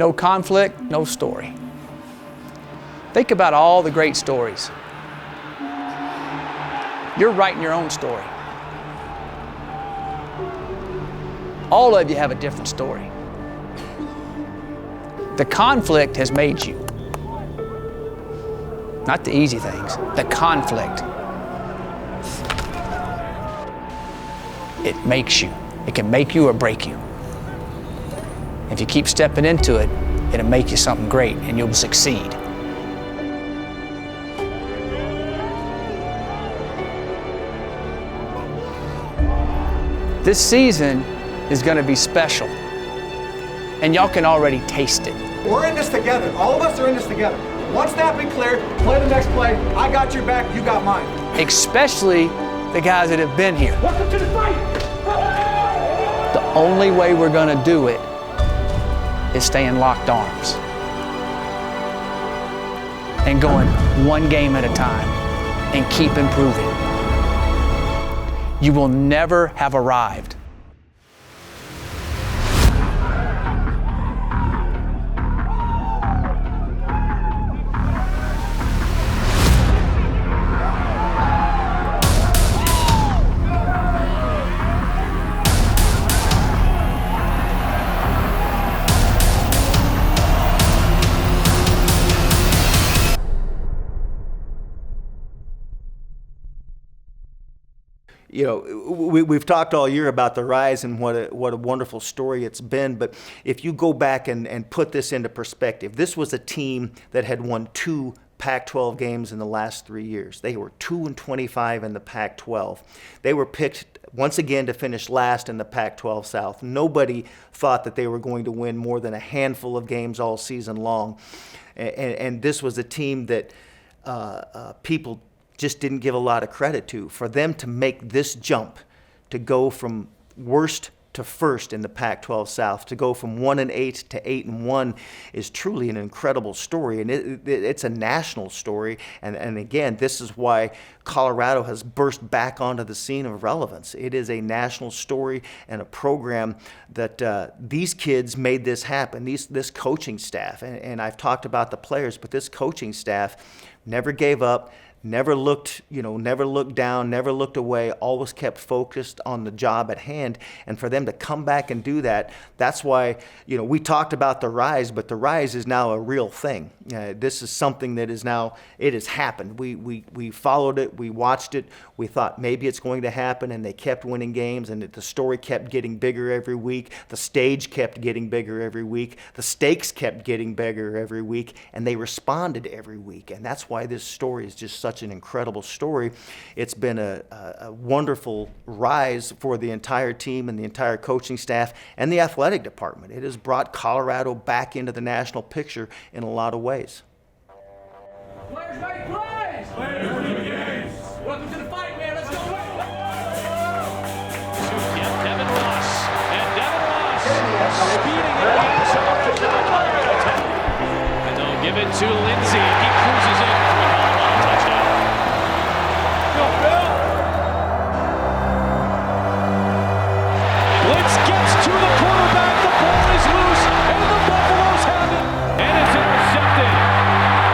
No conflict, no story. Think about all the great stories. You're writing your own story. All of you have a different story. The conflict has made you. Not the easy things, the conflict. It makes you. It can make you or break you. If you keep stepping into it, it'll make you something great and you'll succeed. This season is going to be special, and y'all can already taste it. We're in this together. All of us are in this together. One snap and clear, play the next play. I got your back, you got mine. Especially the guys that have been here. Welcome to the fight! The only way we're going to do it is staying locked arms and going one game at a time and keep improving. You will never have arrived. You know, we've talked all year about the Rise and what a wonderful story it's been. But if you go back and put this into perspective, this was a team that had won 2 Pac-12 games in the last 3 years. They were 2-25 in the Pac-12. They were picked once again to finish last in the Pac-12 South. Nobody thought that they were going to win more than a handful of games all season long. And this was a team that people just didn't give a lot of credit to. For them to make this jump, to go from worst to first in the Pac-12 South, to go from 1-8 to 8-1 is truly an incredible story, and it's a national story. And again, this is why Colorado has burst back onto the scene of relevance. It is a national story and a program that these kids made this happen. This coaching staff, and I've talked about the players, but this coaching staff never gave up. Never looked down, never looked away, always kept focused on the job at hand. And for them to come back and do that, that's why, we talked about the Rise, but the Rise is now a real thing. This is something that is now, it has happened. We followed it, we watched it, we thought maybe it's going to happen, and they kept winning games, and the story kept getting bigger every week. The stage kept getting bigger every week. The stakes kept getting bigger every week, and they responded every week. And that's why this story is just such an incredible story. It's been a wonderful rise for the entire team and the entire coaching staff and the athletic department. It has brought Colorado back into the national picture in a lot of ways. Players make plays! Players win games! Welcome to the fight, man. Let's go! Devin Ross. And Devin Ross speeding in the outside to the Colorado attack. And they'll give it to Lindsey. He cruises in for a Colorado touchdown. Go, Bill! Blitz gets to the quarterback. The ball is loose, and the Buffaloes have it. And it's intercepted.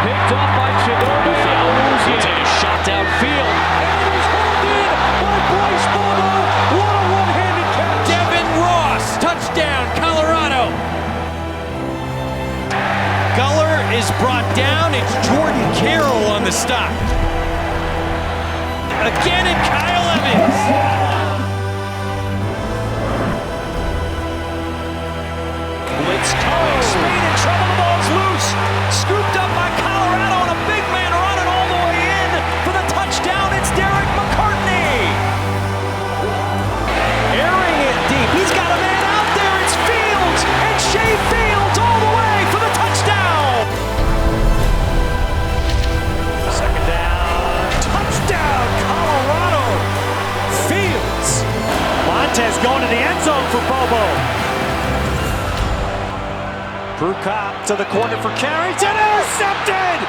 Picked up by Chidobe Awuzie. Take a shot downfield. And it is hauled in by Bryce Bobo. What a one-handed catch. Devin Ross. Touchdown, Colorado. Guller is brought down. It's Jordan Carroll on the stop. Again, and Kyle Evans. Blitz coming. Spain in trouble. The ball's loose. Scooped up by Colorado, and a big man running all the way in for the touchdown. It's Derek McCartney. Airing it deep. He's got a man out there. It's Fields. And Shea Fields all the way for the touchdown. Second down. Touchdown, Colorado. Fields. Montez going to the end zone for Bobo. Prukop to the corner for carry. It's intercepted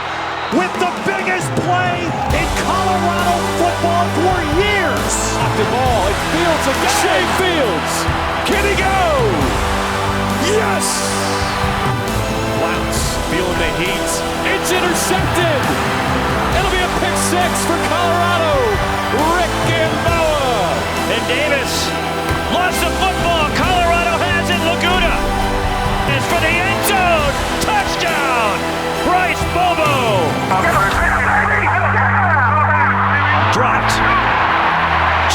with the biggest play in Colorado football for years. Off the ball, it Fields again. Shea Fields. Can he go? Yes! Heat. It's intercepted. It'll be a pick six for Colorado. Rick Gamboa. And Davis lost the football. Colorado has it. Laguna is for the end zone. Touchdown. Bryce Bobo. Dropped.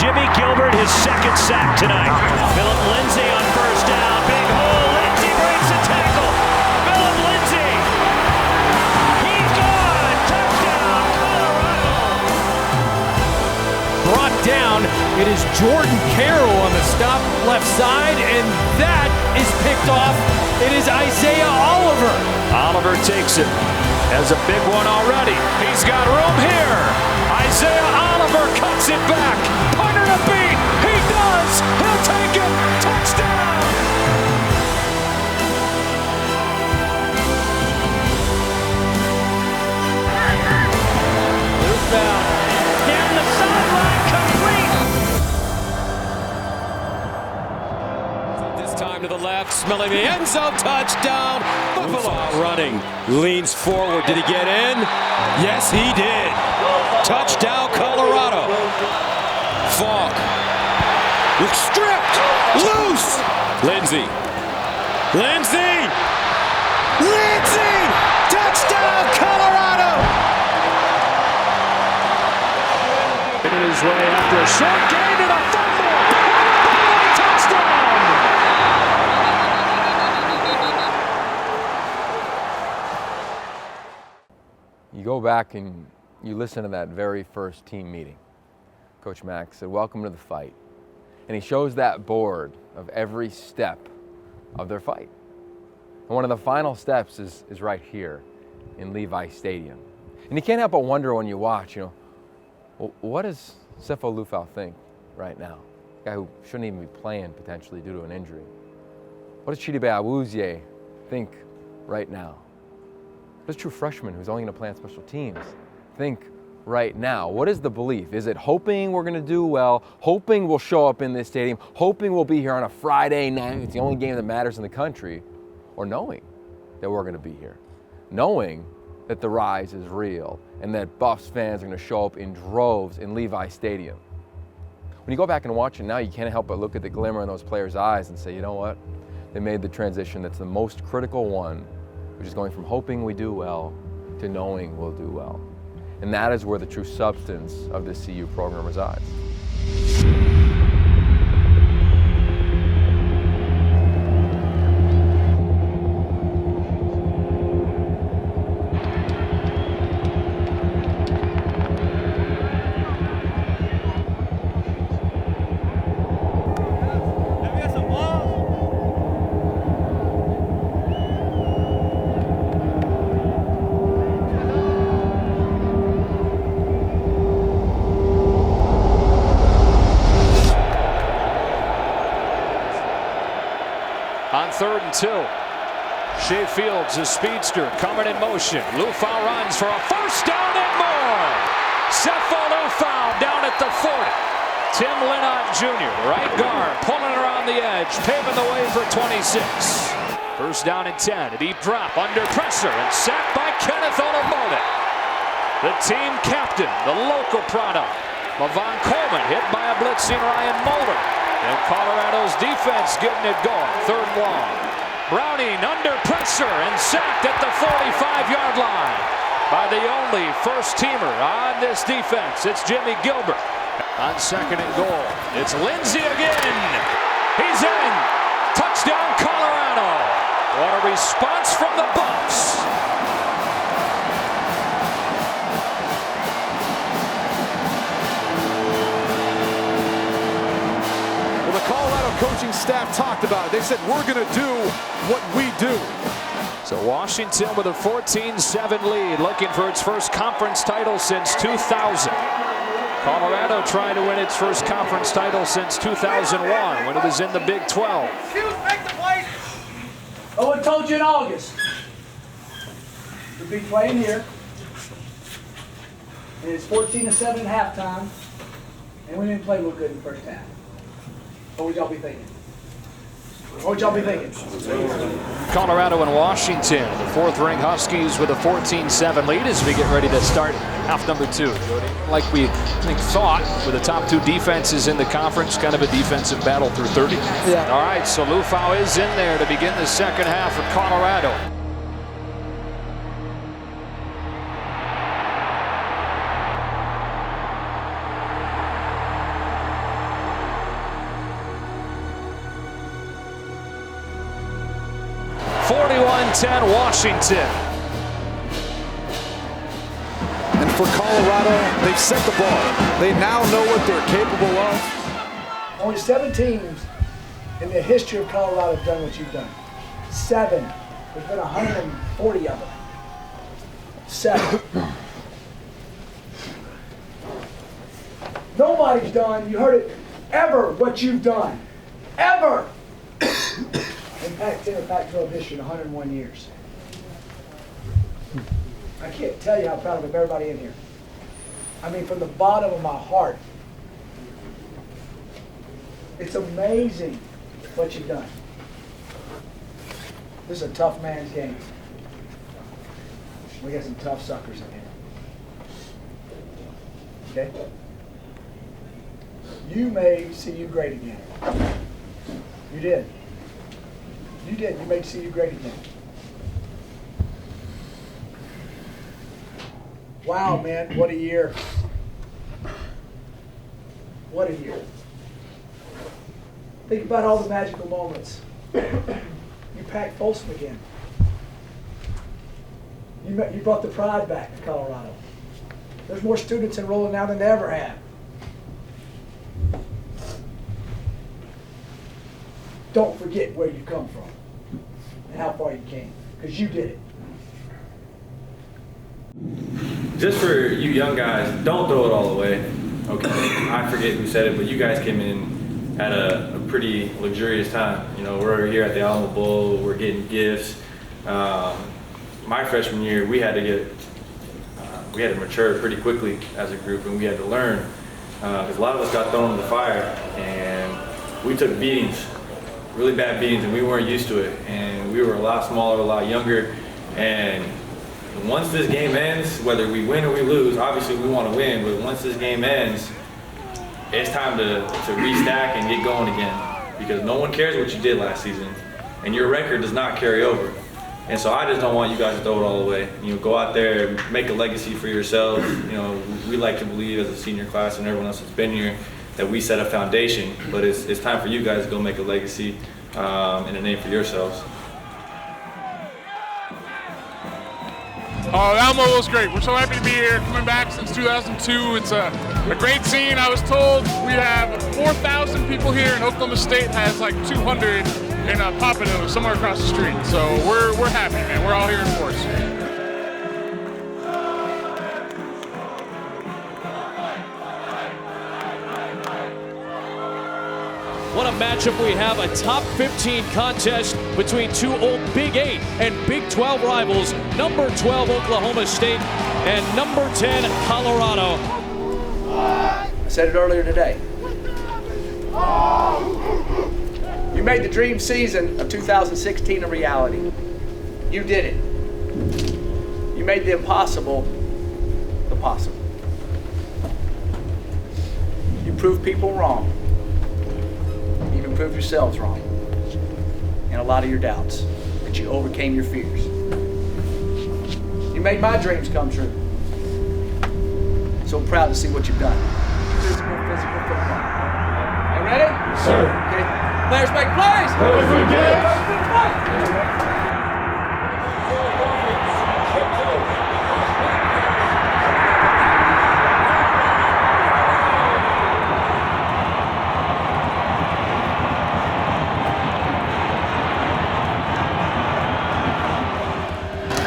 Jimmy Gilbert, his second sack tonight. Philip Lindsay on first down. Big hole. Lindsay breaks the tackle. Philip Lindsay. He's gone. Touchdown, Colorado. Brought down. It is Jordan Carroll on the stop left side, and that is picked off. It is Isaiah Oliver. Oliver takes it. Has a big one already. He's got room here. Isaiah Oliver cuts it back. Punter to beat. He does. He'll take it. Touchdown. Luke Bell. Down the sideline. Complete. This time to the left, smelling the end zone. Touchdown. Buffalo running. Leans forward. Did he get in? Yes, he did. Touchdown, Colorado. Falk. Stripped. Loose. Lindsay. Lindsay. Lindsay. Touchdown, Colorado. Making his way after a short gain and a fumble. Touchdown. You go back and you listen to that very first team meeting. Coach Mack said, "Welcome to the fight." And he shows that board of every step of their fight. And one of the final steps is right here in Levi Stadium. And you can't help but wonder when you watch, well, what does Sefo Liufau think right now? A guy who shouldn't even be playing potentially due to an injury. What does Chidibe Awuzie think right now? What does true freshman who's only going to play on special teams think right now? What is the belief? Is it hoping we're going to do well, hoping we'll show up in this stadium, hoping we'll be here on a Friday night, it's the only game that matters in the country, or knowing that we're going to be here, knowing that the rise is real and that Buffs fans are going to show up in droves in Levi Stadium? When you go back and watch it now, you can't help but look at the glimmer in those players' eyes and say, you know what? They made the transition that's the most critical one, which is going from hoping we do well to knowing we'll do well. And that is where the true substance of this CU program resides. On 3rd and 2. Shea Fields, a speedster, coming in motion. Liufau runs for a first down and more. Sefo Liufau down at the 40. Tim Lynott Jr., right guard, pulling around the edge, paving the way for 26. First down and 10. A deep drop under pressure and sacked by Kenneth Onabode. The team captain, the local product. Levon Coleman hit by a blitzing Ryan Mulder. And Colorado's defense getting it going. 3rd and long. Browning under pressure and sacked at the 45-yard line by the only first-teamer on this defense. It's Jimmy Gilbert. On 2nd and goal, it's Lindsay again. He's in. Touchdown, Colorado. What a response from the Buffs. The Colorado coaching staff talked about it. They said, we're going to do what we do. So Washington with a 14-7 lead, looking for its first conference title since 2000. Colorado trying to win its first conference title since 2001 when it was in the Big 12. Oh, I told you in August. We'll be playing here. And it's 14-7 at halftime. And we didn't play real good in the first half. What would y'all be thinking? What would y'all be thinking? Colorado and Washington, the fourth-ranked Huskies with a 14-7 lead as we get ready to start half number 2. Like we thought, with the top 2 defenses in the conference, kind of a defensive battle through 30. Yeah. All right, so Lufau is in there to begin the second half for Colorado. Washington. And for Colorado, they've set the bar. They now know what they're capable of. Only 7 teams in the history of Colorado have done what you've done. 7. There's been 140 of them. 7. Nobody's done, you heard it, ever what you've done. Ever! In Pac-10 or Pac-12 history in 101 years. I can't tell you how proud of everybody in here. I mean, from the bottom of my heart. It's amazing what you've done. This is a tough man's game. We got some tough suckers in here. Okay? You made CU great again. You did. You did. You made CU great again. Wow, man, what a year. What a year. Think about all the magical moments. You packed Folsom again. You brought the pride back to Colorado. There's more students enrolling now than they ever have. Don't forget where you come from and how far you came, because you did it. Just for you young guys, don't throw it all away. Okay, I forget who said it, but you guys came in at a pretty luxurious time. You know, we're here at the Alamo Bowl, we're getting gifts. My freshman year, we had to mature pretty quickly as a group, and we had to learn because a lot of us got thrown in the fire, and we took beatings, really bad beatings, and we weren't used to it. And we were a lot smaller, a lot younger, and once this game ends, whether we win or we lose, obviously we want to win, but once this game ends, it's time to restack and get going again, because no one cares what you did last season, and your record does not carry over. And so I just don't want you guys to throw it all away. You know, go out there and make a legacy for yourselves. You know, we like to believe as a senior class and everyone else that's been here that we set a foundation, but it's time for you guys to go make a legacy and a name for yourselves. Alamo was great. We're so happy to be here, coming back since 2002. It's a great scene. I was told we have 4,000 people here, and Oklahoma State has like 200 in Pompano, somewhere across the street. So we're happy, man. We're all here in force. What a matchup we have, a top 15 contest between 2 old Big 8 and Big 12 rivals, number 12 Oklahoma State and number 10 Colorado. I said it earlier today. You made the dream season of 2016 a reality. You did it. You made the impossible the possible. You proved people wrong. You even proved yourselves wrong. And a lot of your doubts. But you overcame your fears. You made my dreams come true. So I'm proud to see what you've done. Physical football. You ready? Yes, sir. Okay. Players make plays. Players make plays.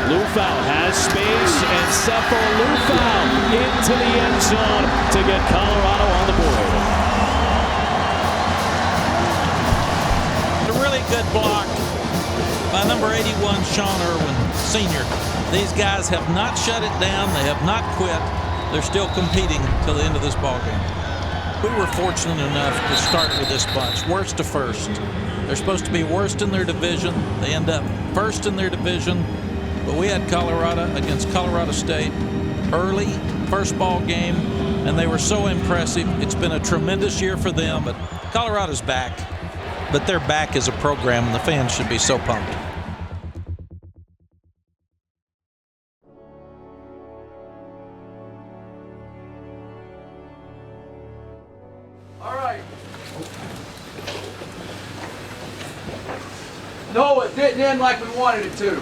Lufau has space, and Sefo Lufau into the end zone to get Colorado on the board. A really good block by number 81, Sean Irwin, senior. These guys have not shut it down. They have not quit. They're still competing till the end of this ball game. We were fortunate enough to start with this bunch, worst to first. They're supposed to be worst in their division. They end up first in their division. But we had Colorado against Colorado State early, first ball game, and they were so impressive. It's been a tremendous year for them, but Colorado's back. But they're back as a program, and the fans should be so pumped. All right. No, it didn't end like we wanted it to.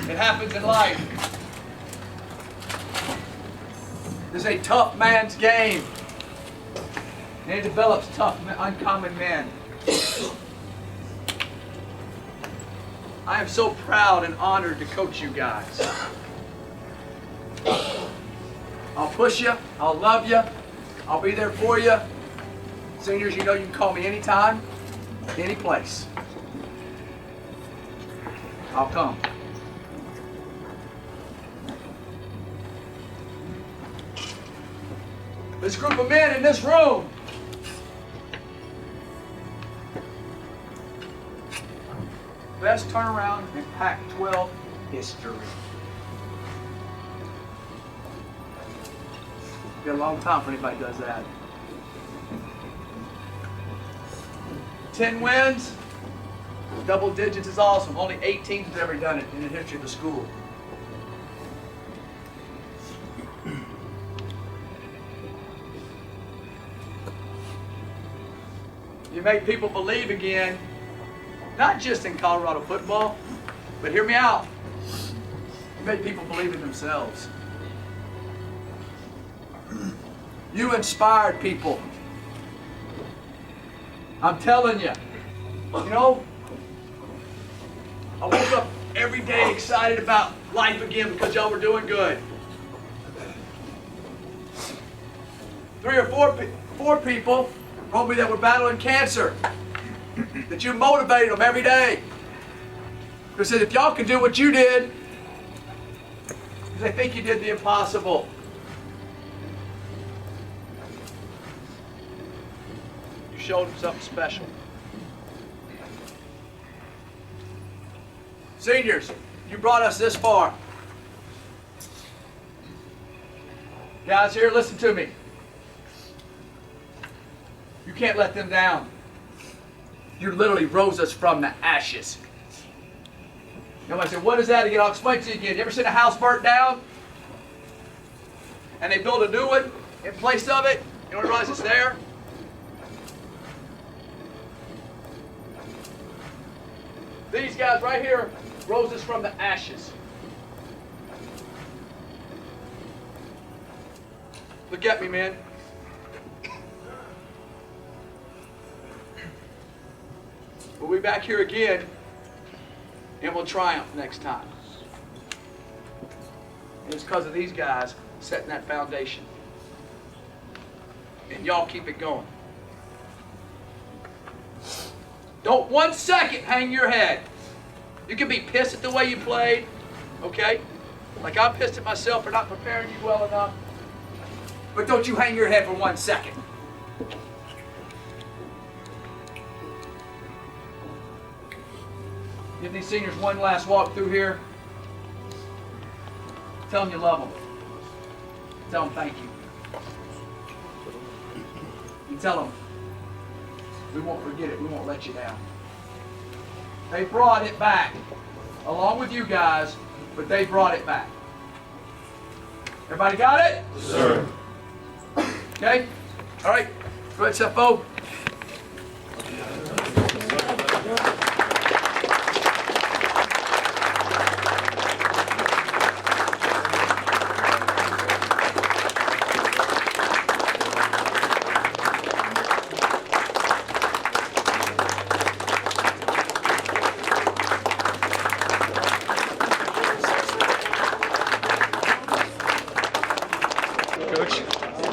It happens in life. This is a tough man's game. And it develops tough, uncommon men. I am so proud and honored to coach you guys. I'll push you, I'll love you, I'll be there for you. Seniors, you know you can call me anytime, any place. I'll come. This group of men in this room best turnaround in Pac-12 history. Been a long time for anybody does that. 10 wins, double digits is awesome. Only 8 teams have ever done it in the history of the school. You make people believe again, not just in Colorado football, but hear me out. You make people believe in themselves. You inspired people. I'm telling you. You know, I woke up every day excited about life again because y'all were doing good. 3 or 4 people told me that were battling cancer. That you motivated them every day. They said, if y'all can do what you did, they think you did the impossible. You showed them something special. Seniors, you brought us this far. Guys here, listen to me. You can't let them down. You literally rose us from the ashes. Nobody said, what is that again? I'll explain to you again. You ever seen a house burnt down? And they build a new one in place of it? You don't realize it's there? These guys right here rose us from the ashes. Look at me, man. We'll be back here again, and we'll triumph next time. And it's because of these guys setting that foundation. And y'all keep it going. Don't 1 second hang your head. You can be pissed at the way you played, okay? Like I'm pissed at myself for not preparing you well enough. But don't you hang your head for 1 second. Give these seniors one last walk through here. Tell them you love them. Tell them thank you. You tell them we won't forget it. We won't let you down. They brought it back, along with you guys, but they brought it back. Everybody got it? Yes, sir. Okay? All right. Go ahead, Sefo.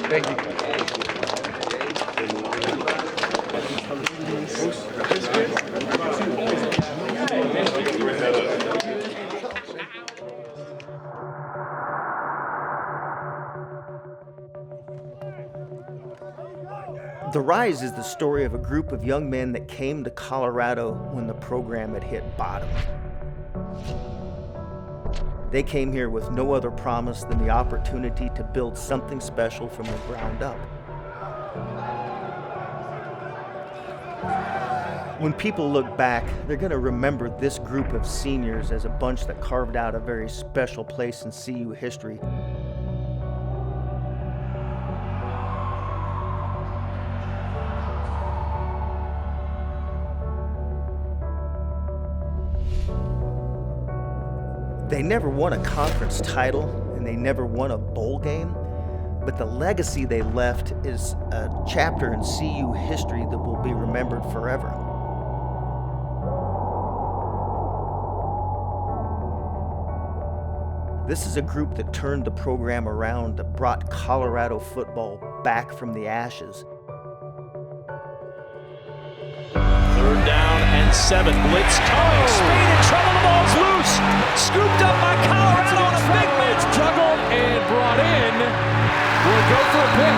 Thank you. The Rise is the story of a group of young men that came to Colorado when the program had hit bottom. They came here with no other promise than the opportunity to build something special from the ground up. When people look back, they're going to remember this group of seniors as a bunch that carved out a very special place in CU history. They never won a conference title, and they never won a bowl game, but the legacy they left is a chapter in CU history that will be remembered forever. This is a group that turned the program around, that brought Colorado football back from the ashes. 3rd down and 7. Blitz coming. Speed in trouble. The ball's loose. Scooped up by Colorado on a big man's juggled and brought in. Will go for a pick.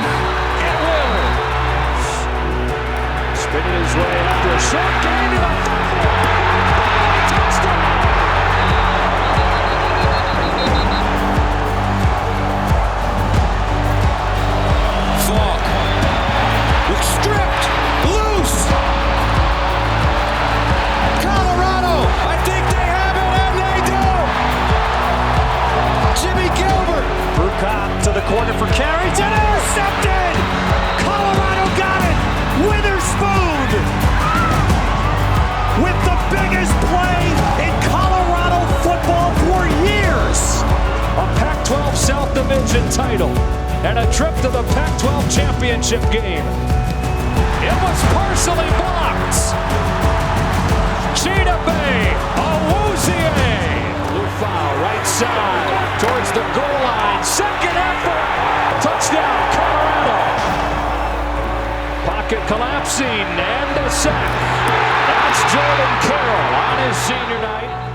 It will. Spinning his way after a short gain to the fumble. Touchdown. Falk. Stripped. Loose. I think they have it, and they do! Jimmy Gilbert. Burkott to the corner for carries. Intercepted! Colorado got it! Witherspoon! With the biggest play in Colorado football for years! A Pac-12 South Division title and a trip to the Pac-12 championship game. It was partially blocked. Chidobe Awuzie. Lufau right side towards the goal line. Second effort. Touchdown, Colorado. Pocket collapsing and a sack. That's Jordan Carroll on his senior night.